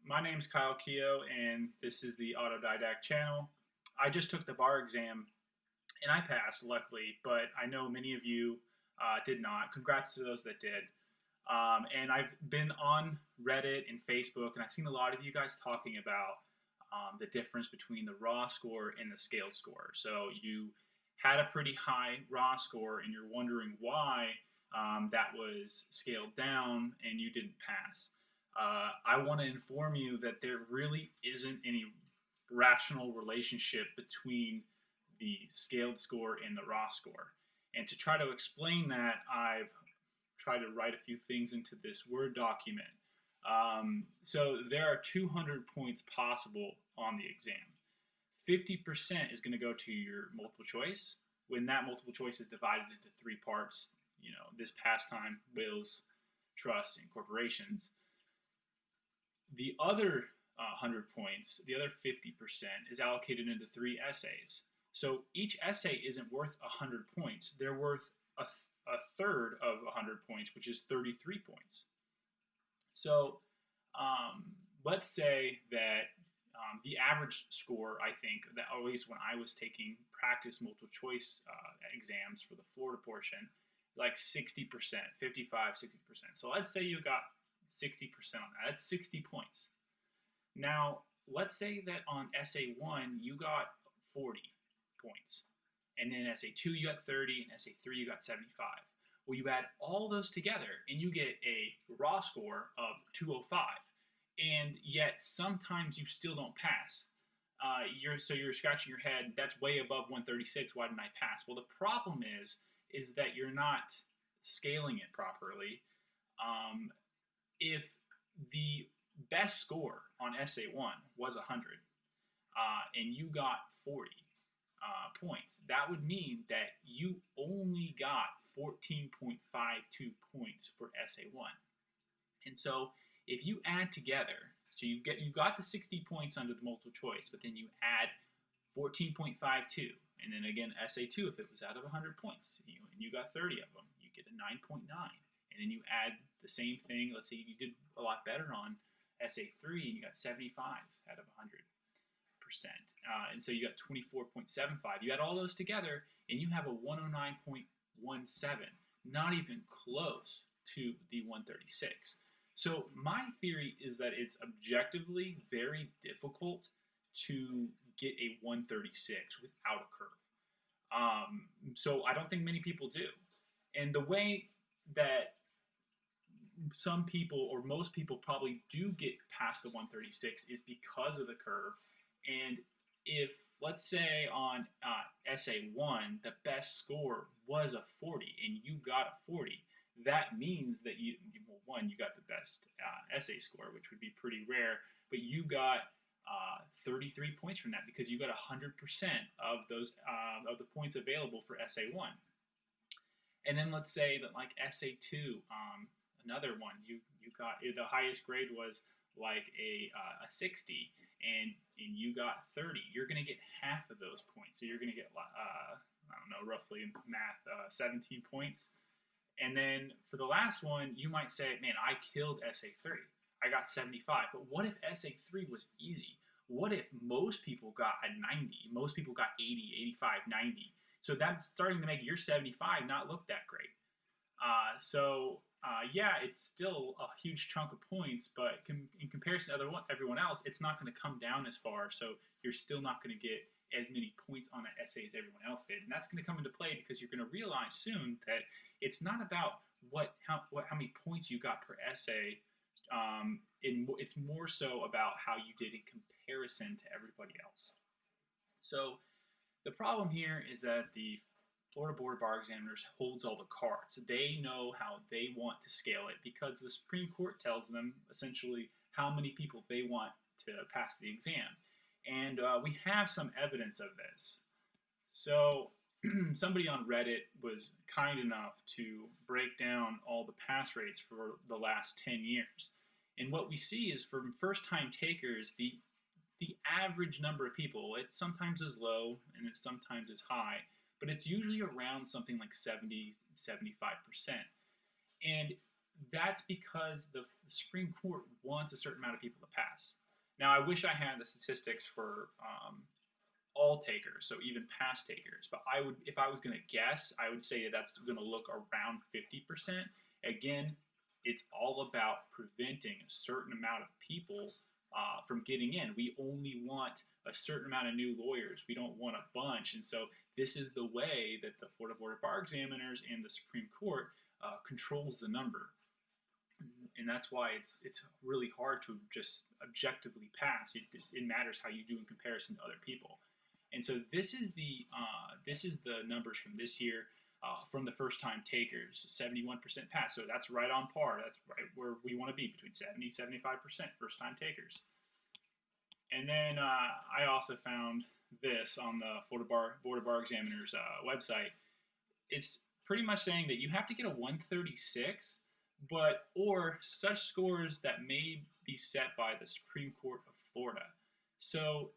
My name's Kyle Keogh, and this is the Autodidact channel. I just took the bar exam and I passed, luckily, but I know many of you did not. Congrats to those that did. And I've been on Reddit and Facebook, and I've seen a lot of you guys talking about the difference between the raw score and the scaled score. So you had a pretty high raw score, and you're wondering why that was scaled down and you didn't pass. I want to inform you that there really isn't any rational relationship between the scaled score and the raw score. And to try to explain that, I've tried to write a few things into this Word document. So there are 200 points possible on the exam. 50% is going to go to your multiple choice. When that multiple choice is divided into three parts, this pastime, wills, trusts, and corporations, the other 100 points, the other 50%, is allocated into three essays. So each essay isn't worth 100 points. They're worth a third of 100 points, which is 33 points. So let's say that the average score, I think, that always when I was taking practice multiple choice exams for the Florida portion, like 60%, 55, 60%. So let's say you got 60% on that. That's 60 points. Now, let's say that on essay 1, you got 40 points. And then essay 2, you got 30, and essay 3, you got 75. Well, you add all those together, and you get a raw score of 205. And yet, sometimes you still don't pass. You're scratching your head. That's way above 136. Why didn't I pass? Well, the problem is that you're not scaling it properly. If the best score on essay 1 was 100, and you got 40 points, that would mean that you only got 14.52 points for essay 1. And so if you add together, so you got the 60 points under the multiple choice, but then you add 14.52, and then again essay 2, if it was out of 100 points, and you got 30 of them, you get a 9.9. And then you add the same thing. Let's say you did a lot better on essay 3 and you got 75 out of 100%. And so you got 24.75. You add all those together and you have a 109.17. Not even close to the 136. So my theory is that it's objectively very difficult to get a 136 without a curve. So I don't think many people do. And the way that some people or most people probably do get past the 136 is because of the curve. And if, let's say on essay 1, the best score was a 40 and you got a 40, that means that you got the best essay score, which would be pretty rare, but you got 33 points from that because you got 100% of those of the points available for essay 1. And then let's say that like essay 2, another one, you got the highest grade was like a 60, and you got 30. You're going to get half of those points. So you're going to get I don't know, roughly in math, 17 points. And then for the last one, you might say, man, I killed essay 3. I got 75. But what if essay 3 was easy? What if most people got a 90? Most people got 80, 85, 90. So that's starting to make your 75 not look that great. Yeah, it's still a huge chunk of points, but in comparison to everyone else, it's not going to come down as far. So you're still not going to get as many points on an essay as everyone else did, and that's going to come into play because you're going to realize soon that it's not about how many points you got per essay. It's more so about how you did in comparison to everybody else. So the problem here is that the Florida Board of Bar Examiners holds all the cards. They know how they want to scale it because the Supreme Court tells them essentially how many people they want to pass the exam. And we have some evidence of this. So somebody on Reddit was kind enough to break down all the pass rates for the last 10 years. And what we see is from first-time takers, the average number of people, it sometimes is low and it sometimes is high, but it's usually around something like 70, 75%. And that's because the Supreme Court wants a certain amount of people to pass. Now, I wish I had the statistics for all takers, so even past takers. But I would, if I was going to guess, I would say that that's going to look around 50%. Again, it's all about preventing a certain amount of people from getting in. We only want a certain amount of new lawyers. We don't want a bunch. And so this is the way that the Florida Board of Bar Examiners and the Supreme Court controls the number. And that's why it's really hard to just objectively pass. It matters how you do in comparison to other people. And so this is the numbers from this year from the first time takers, 71% pass. So that's right on par. That's right where we want to be, between 70-75% first time takers. And then I also found this on the Florida Board of Bar Examiners website. It's pretty much saying that you have to get a 136, or such scores that may be set by the Supreme Court of Florida. So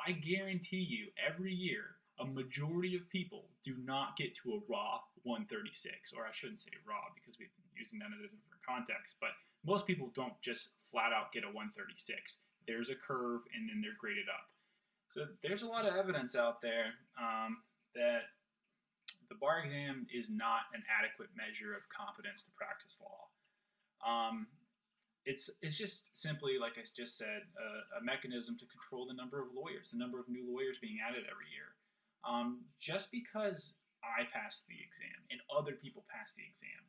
I guarantee you, every year, a majority of people do not get to a raw 136, or I shouldn't say raw because we've been using that in a different context, but most people don't just flat out get a 136. There's a curve, and then they're graded up. So there's a lot of evidence out there that the bar exam is not an adequate measure of competence to practice law. It's just simply, like I just said, a mechanism to control the number of lawyers, the number of new lawyers being added every year. Just because I passed the exam and other people pass the exam,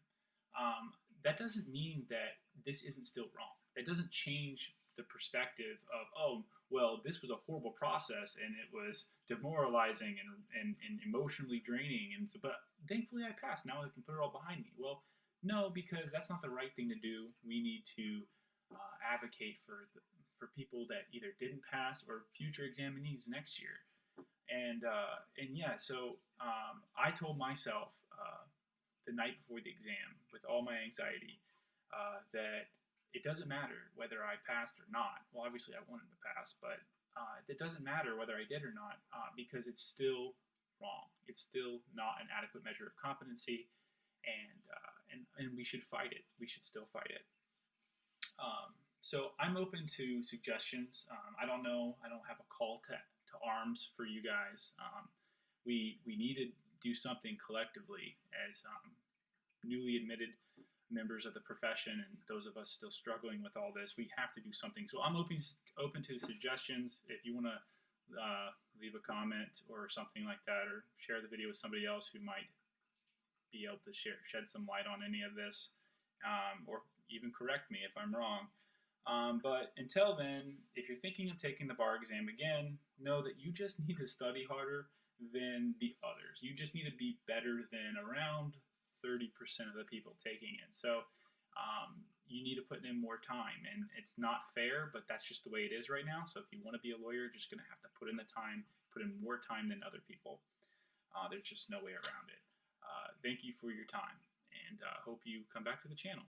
that doesn't mean that this isn't still wrong. That doesn't change the perspective of, oh, well, this was a horrible process and it was demoralizing and emotionally draining. But thankfully I passed. Now I can put it all behind me. Well, no, because that's not the right thing to do. We need to advocate for people that either didn't pass or future examinees next year. And yeah, so I told myself the night before the exam, with all my anxiety, that it doesn't matter whether I passed or not. Well, obviously I wanted to pass, but it doesn't matter whether I did or not, because it's still wrong. It's still not an adequate measure of competency, and we should fight it. We should still fight it. So I'm open to suggestions. I don't know. I don't have a call to arms for you guys. We need to do something collectively as newly admitted members of the profession and those of us still struggling with all this. We have to do something. So I'm open to suggestions. If you want to leave a comment or something like that, or share the video with somebody else who might be able to shed some light on any of this, or even correct me if I'm wrong. But until then, if you're thinking of taking the bar exam again, know that you just need to study harder than the others. You just need to be better than around 30% of the people taking it. So you need to put in more time, and it's not fair, but that's just the way it is right now. So if you want to be a lawyer, you're just going to have to put in the time, put in more time than other people. There's just no way around it. Thank you for your time, and hope you come back to the channel.